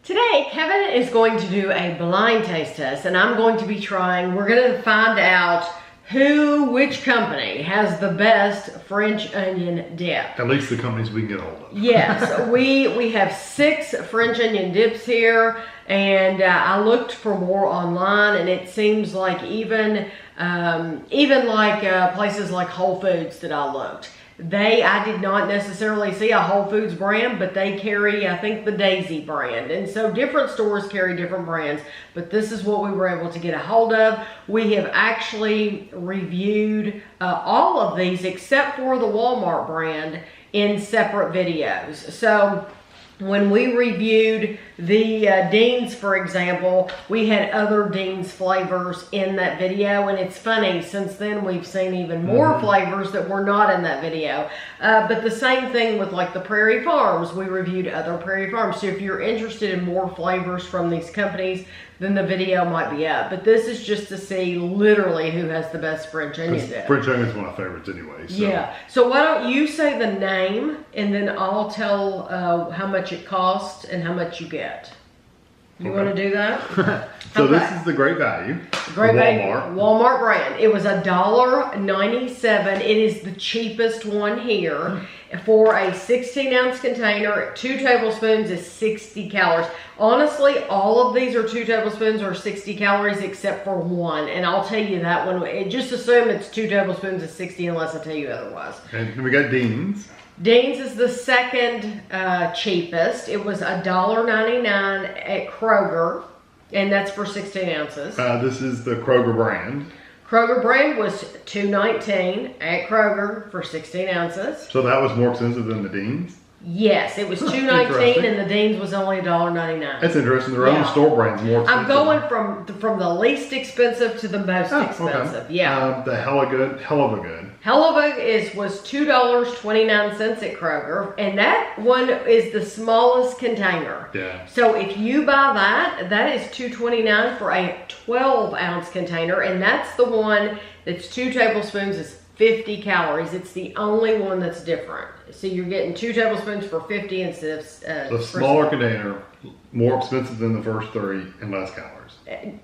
Today, Kevin is going to do a blind taste test, and I'm going to be trying, we're going to find out which company has the best French onion dip. At least the companies we can get hold of. Yes, we have 6 French onion dips here, and I looked for more online, and it seems like even like places like Whole Foods that I looked, I did not necessarily see a Whole Foods brand, but they carry, I think, the Daisy brand. And so different stores carry different brands, but this is what we were able to get a hold of. We have actually reviewed all of these except for the Walmart brand in separate videos. So when we reviewed the Dean's, for example, we had other Dean's flavors in that video, and it's funny, since then we've seen even more flavors that were not in that video. But the same thing with like the Prairie Farms, we reviewed other Prairie Farms. So if you're interested in more flavors from these companies, then the video might be up. But this is just to see literally who has the best French onion dip. French onion is one of my favorites anyway. So. Yeah. So why don't you say the name, and then I'll tell how much it costs and how much you get. You want to do that? So this is the Great Value. Great Value. Walmart. Walmart brand. It was $1.97. It is the cheapest one here. For a 16-ounce container, 2 tablespoons is 60 calories. Honestly, all of these are 2 tablespoons or 60 calories except for one. And I'll tell you that one. Just assume it's 2 tablespoons is 60 unless I tell you otherwise. And we got Dean's. Dean's is the second cheapest. It was $1.99 at Kroger, and that's for 16 ounces. This is the Kroger brand. Kroger brand was $2.19 at Kroger for 16 ounces. So that was more expensive than the Dean's? Yes, it was $2.19 and the Dean's was only $1.99. That's interesting. Their own store brand's more expensive. I'm going from the least expensive to the most expensive. Okay. Yeah. The Hell of a Good. Was $2.29 at Kroger, and that one is the smallest container. Yeah. So if you buy that is $2.29 for a 12-ounce container, and that's the one that's 2 tablespoons is 50 calories. It's the only one that's different. So you're getting 2 tablespoons for 50 instead of the smaller container, more expensive than the first 3 and less calories.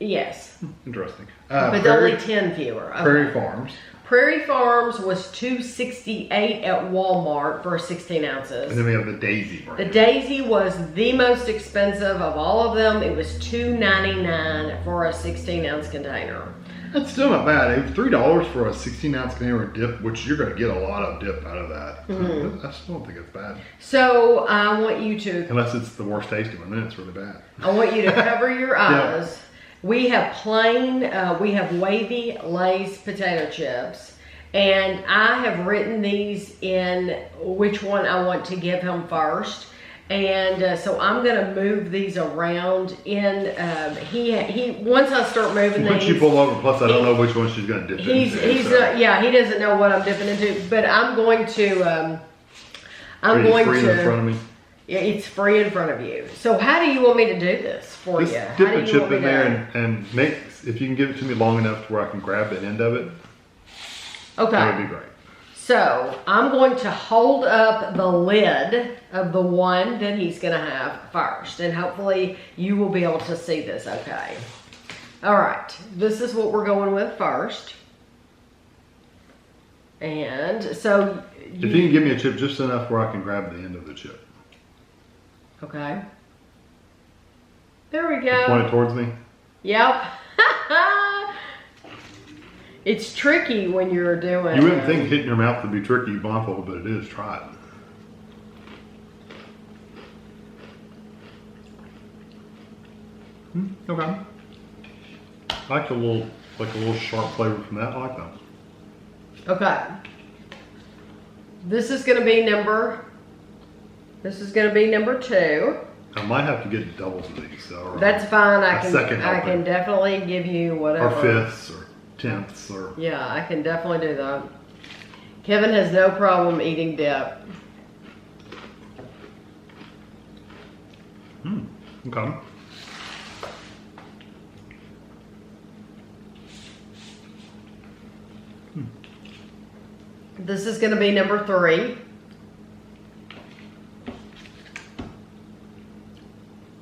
Yes. Interesting. But only 10 fewer. Okay. Prairie Farms. Prairie Farms was $2.68 at Walmart for 16 ounces. And then we have the Daisy brand. The Daisy was the most expensive of all of them. It was $2.99 for a 16-ounce container. That's still not bad. It was $3 for a 16-ounce container of dip, which you're going to get a lot of dip out of that. I still don't think it's bad. So I want you to... Unless it's the worst tasting one, then it's really bad. I want you to cover your eyes. Yep. We have plain, we have wavy Lay's potato chips. And I have written these in which one I want to give him first. And so I'm going to move these around in, once I start moving these. Once you pull over, plus I don't know which one she's going to dip into. Yeah, he doesn't know what I'm dipping into, but I'm going to, free in front of me? Yeah, it's free in front of you. So how do you want me to do this for you? Just dip a chip in there and make, if you can give it to me long enough to where I can grab the end of it. Okay. That would be great. So I'm going to hold up the lid of the one that he's going to have first. And hopefully you will be able to see this okay. All right. This is what we're going with first. And so... If you can give me a chip just enough where I can grab the end of the chip. Okay. There we go. Point it towards me? Yep. It's tricky when you're doing... You wouldn't think hitting your mouth would be tricky blindfolded, but it is. Try it. Okay. I like a little sharp flavor from that. I like that. Okay. This is going to be number 2. I might have to get doubles of these. So, that's fine. I can can definitely give you whatever. Or 5ths or 10ths or... Yeah, I can definitely do that. Kevin has no problem eating dip. Okay. This is going to be number 3.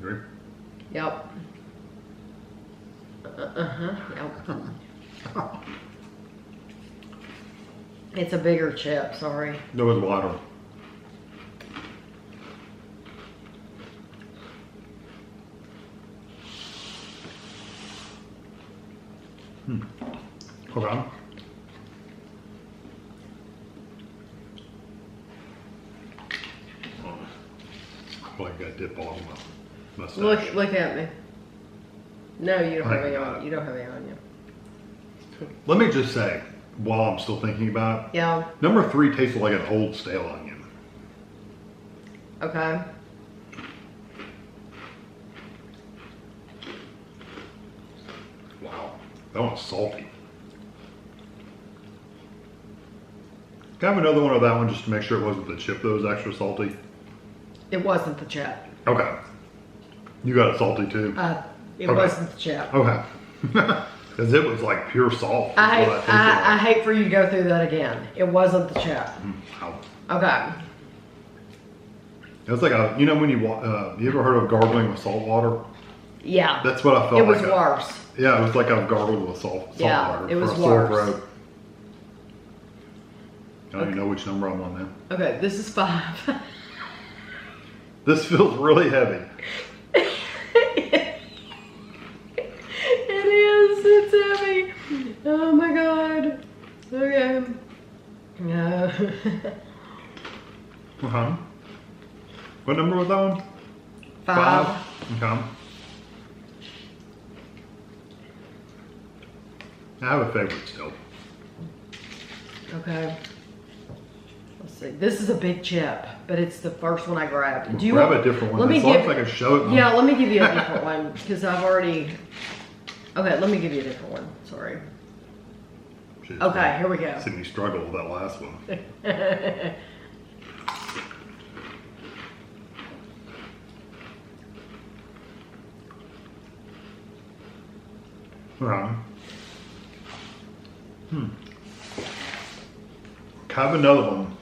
Ready? Yep. Yep. It's a bigger chip, sorry. That was wider. Okay. Well, you got dip all over my mustache. Look at me. No, you don't I have any got on. it. You don't have any on you. Let me just say, while I'm still thinking about it, Yeah. number 3 tasted like an old stale onion. Okay. Wow, that one's salty. Can I have another one of that one just to make sure it wasn't the chip that was extra salty? It wasn't the chip. Okay. You got it salty too? It Okay. wasn't the chip. Okay. Because it was like pure salt. is I what hate, tasted I like. hate for you to go through that again. It wasn't the chip. Ow. Okay. It was like a, you know when you ever heard of gargling with salt water? Yeah. That's what I felt It was like. worse. Yeah, it was like I gargled with salt Yeah, water it was for a sore worse. throat. I don't even know which number I'm on now. Okay, this is 5. This feels really heavy. It is. It's heavy. Oh my god. Okay. No. Uh-huh. What number was that one? 5. Okay. I have a favorite still. Okay. Let's see. This is a big chip, but it's the first one I grabbed. Do you Grab want a different one. Let me As long give. as I can show it. Yeah, let me give you a different one because I've already. Okay, let me give you a different one. Sorry. Shit, Okay, here we go. See me struggle with that last one. Have another one.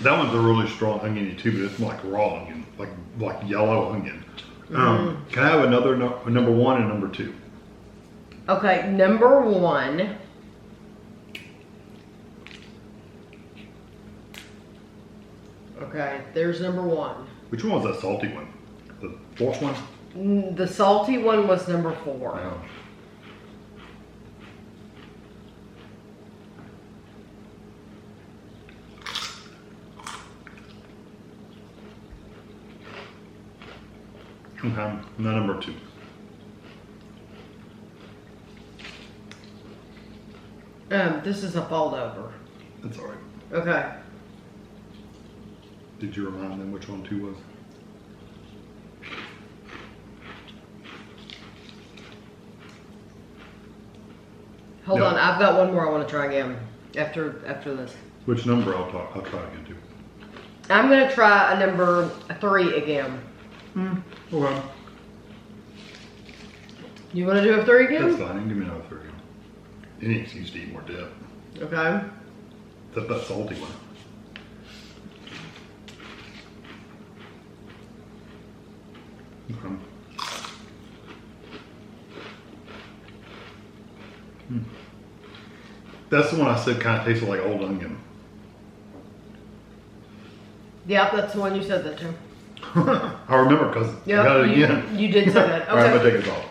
That one's a really strong oniony too, but it's like raw onion, like yellow onion. Can I have another number 1 and number 2? Okay, number 1. Okay, there's number 1. Which one was that salty one? The 4th one? The salty one was number 4. No. Okay, now number 2. This is a fold over. That's alright. Okay. Did you remind them which one 2 was? Hold No. on, I've got one more I want to try again after this. Which number I'll try again too. I'm gonna try a number 3 again. Okay. You want to do a 3 again? That's fine. Give me another 3. It needs to eat more dip. Okay. Except that salty one. Okay. That's the one I said kind of tasted like old onion. Yep, that's the one you said that to. I remember because I got it again. You did say that. All right, I'm Okay. gonna take it off.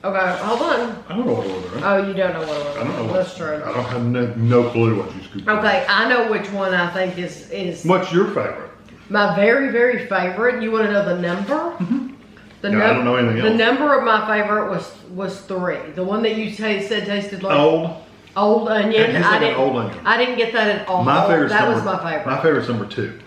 Okay, hold on. I don't know what order. Oh, you don't know what it was. I don't know. That's true. I don't have no clue what you scooped. Okay, I know which one I think is What's your favorite? my very, very favorite. You want to know the number? The Yeah, I don't know anything The else. number of my favorite was 3. The one that you said tasted like old onion. It tastes like an old onion. I didn't get that at all. My favorite. That was my favorite. My favorite's number 2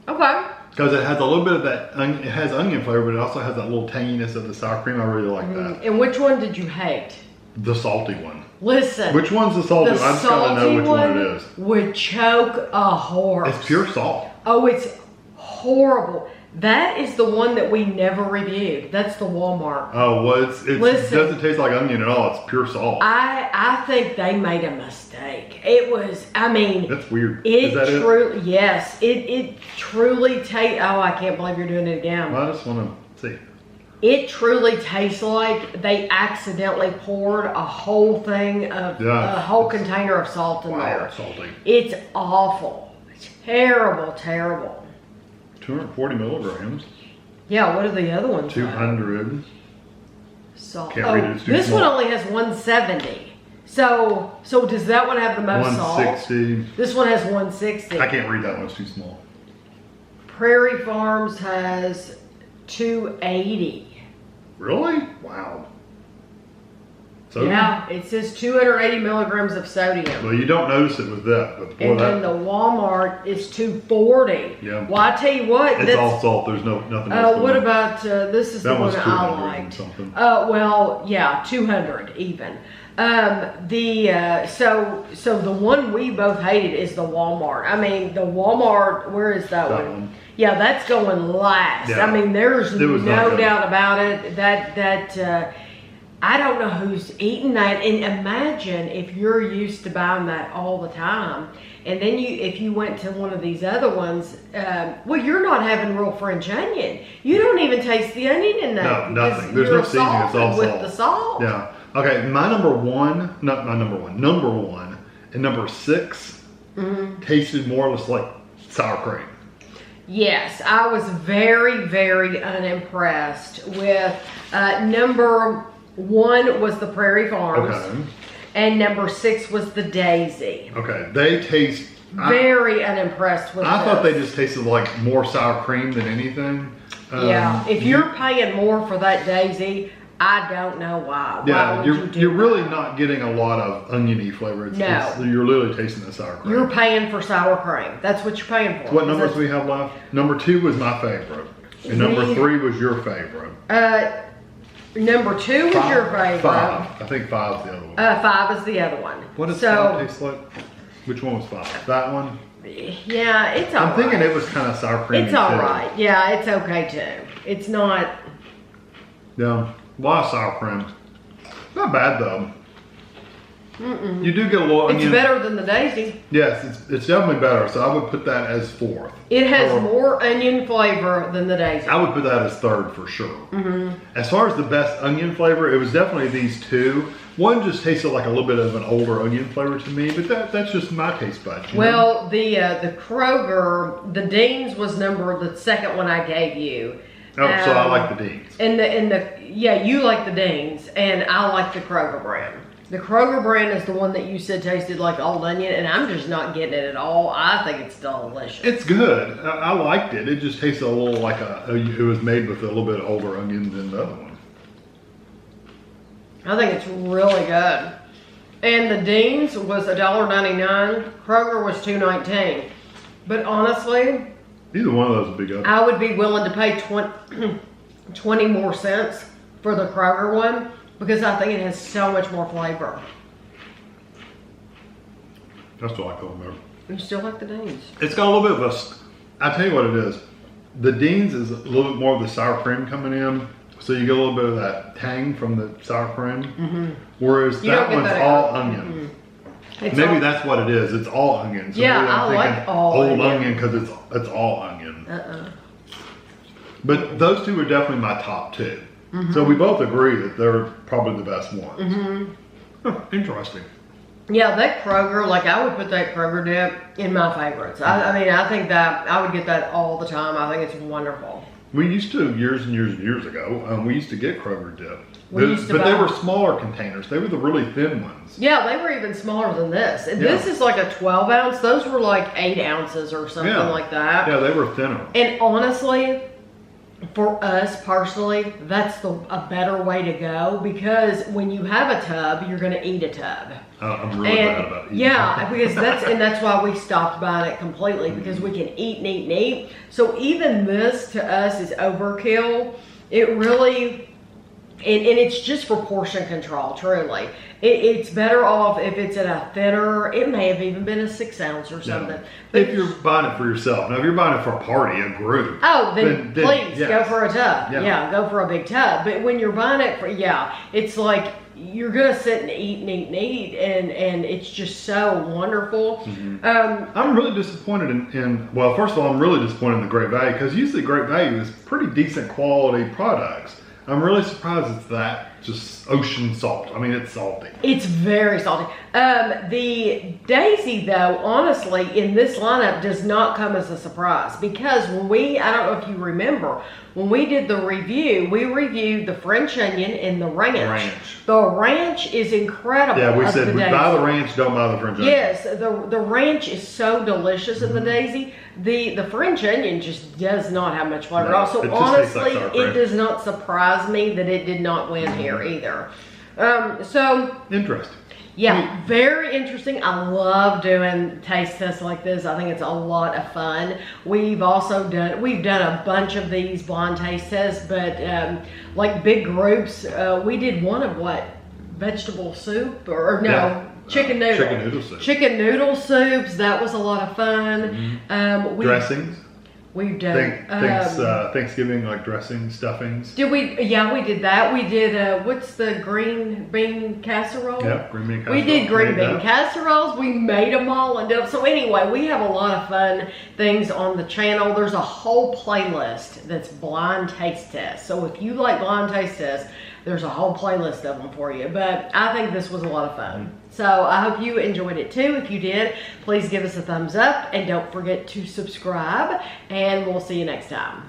Okay. because it has a little bit of that. It has onion flavor, but it also has that little tanginess of the sour cream. I really like that. And which one did you hate? The salty one. Listen. Which one's the salty The one? I just gotta know salty which one it is. would choke a horse. It's pure salt. Oh, it's horrible. That is the one that we never reviewed. That's the Walmart. Oh, well, it Listen. doesn't taste like onion at all. It's pure salt. I think they made a mistake. It was, I mean, That's weird. it Is that truly, yes, it truly tastes, oh, I can't believe you're doing it again. Well, I just want to see. It truly tastes like they accidentally poured a whole thing of a whole container of salt in there. Salty. It's awful. Terrible, terrible. 240 milligrams. Yeah, what are the other ones? 200. Salt. Can't read it. It's too this small. one only has 170. So does that one have the most salt? 160. This one has 160. I can't read that one. It's too small. Prairie Farms has 280. Really? Wow. Sodium? Yeah, it says 280 milligrams of sodium. Well, you don't notice it with that, but And then the Walmart is 240. Yeah. Well, I tell you what. It's all salt. There's nothing else. What about, this is that the one one's I 200 like. and something. Well, yeah, 200 even. So the one we both hated is the Walmart. I mean, the Walmart, where is that one? Yeah, that's going last. Yeah. I mean, there's no not doubt about it. I don't know who's eating that. And imagine if you're used to buying that all the time, and then if you went to one of these other ones, well, you're not having real French onion. You don't even taste the onion in that. No, nothing. There's no seasoning. It's all with salt. the salt. Yeah. Okay, my number one, not my number one, number one and number 6 tasted more or less like sour cream. Yes, I was very, very unimpressed with number 1 was the Prairie Farms, and number 6 was the Daisy. Okay, they taste very unimpressed with. I thought they just tasted like more sour cream than anything. Yeah, if you're paying more for that Daisy, I don't know why. Yeah, why you're really not getting a lot of oniony flavor. You're literally tasting the sour cream. You're paying for sour cream. That's what you're paying for. What numbers do we have left? Number 2 was my favorite, and number 3 was your favorite. Number 2 was your favorite. 5. I think 5 is the other one. 5 is the other one. What does 5 taste like? Which one was 5? That one? Yeah, it's all right. I'm thinking it was kind of sour cream. It's all right. Yeah, it's okay too. It's not. Yeah, a lot of sour cream. Not bad though. You do get a little onion. It's better than the Daisy. Yes, it's definitely better. So I would put that as 4th. It has more onion flavor than the Daisy. I would put that as 3rd for sure. As far as the best onion flavor, it was definitely these 2. One just tasted like a little bit of an older onion flavor to me, but that's just my taste buds. Well, the Kroger, the Dean's was the second one I gave you. Oh, so I like the Dean's. Yeah, you like the Dean's, and I like the Kroger brand. The Kroger brand is the one that you said tasted like old onion, and I'm just not getting it at all. I think it's delicious. It's good. I liked it. It just tasted a little like it was made with a little bit older onion than the other one. I think it's really good. And the Dean's was $1.99. Kroger was $2.19. But honestly, either one of those would be good. I would be willing to pay 20 more cents for the Kroger one, because I think it has so much more flavor. I still like them better. You still like the Dean's? It's got a little bit of I tell you what it is. The Dean's is a little bit more of the sour cream coming in. So you get a little bit of that tang from the sour cream. Whereas that one's all onion. Maybe that's what it is. It's all onion. So yeah, I like all old onion because it's all onion. But those 2 are definitely my top 2. So we both agree that they're probably the best ones. Interesting. Yeah, that Kroger, like I would put that Kroger dip in my favorites. I mean, I think that I would get that all the time. I think it's wonderful. We used to, years and years and years ago, we used to get Kroger dip. But they were smaller containers. They were the really thin ones. Yeah, they were even smaller than this. And this is like a 12 ounce. Those were like 8 ounces or something like that. Yeah, they were thinner. And honestly, for us personally, that's a better way to go, because when you have a tub, you're going to eat a tub. I'm really bad about eating. Yeah, because that's why we stopped buying it completely, because we can eat and eat and eat. So even this to us is overkill. It really, and it's just for portion control, truly. It's better off if it's at a thinner, it may have even been a 6 ounce or something. But if you're buying it for yourself. Now, if you're buying it for a party, a group. Oh, then please yes. go for a tub. Yeah. Go for a big tub. But when you're buying it for, it's like you're going to sit and eat and eat and eat, and it's just so wonderful. I'm really disappointed well, first of all, I'm really disappointed in the Great Value, because usually Great Value is pretty decent quality products. I'm really surprised it's that just ocean salt. I mean, it's salty. It's very salty. The daisy, though, honestly, in this lineup does not come as a surprise because when I don't know if you remember, when we did the review, we reviewed the French onion and the ranch. The ranch is incredible. Yeah, we said buy the ranch, don't buy the French onion. Yes, the ranch is so delicious in the daisy. The French onion just does not have much flavor. No, also, honestly, it does not surprise me that it did not win here either. So interesting. Yeah, very interesting. I love doing taste tests like this. I think it's a lot of fun. We've done a bunch of these blind taste tests, but like big groups, we did one of what? Vegetable soup or no? Yeah. Chicken noodle. Chicken noodle soup. Chicken noodle soups. That was a lot of fun. Dressings. We've done Thanksgiving, like dressing, stuffings. Did we? Yeah, we did that. We did what's the green bean casserole? Yeah, green bean casserole. We did green bean casseroles. We made them all and did them. So anyway, we have a lot of fun things on the channel. There's a whole playlist that's blind taste tests. So if you like blind taste tests, there's a whole playlist of them for you. But I think this was a lot of fun. So I hope you enjoyed it too. If you did, please give us a thumbs up and don't forget to subscribe, and we'll see you next time.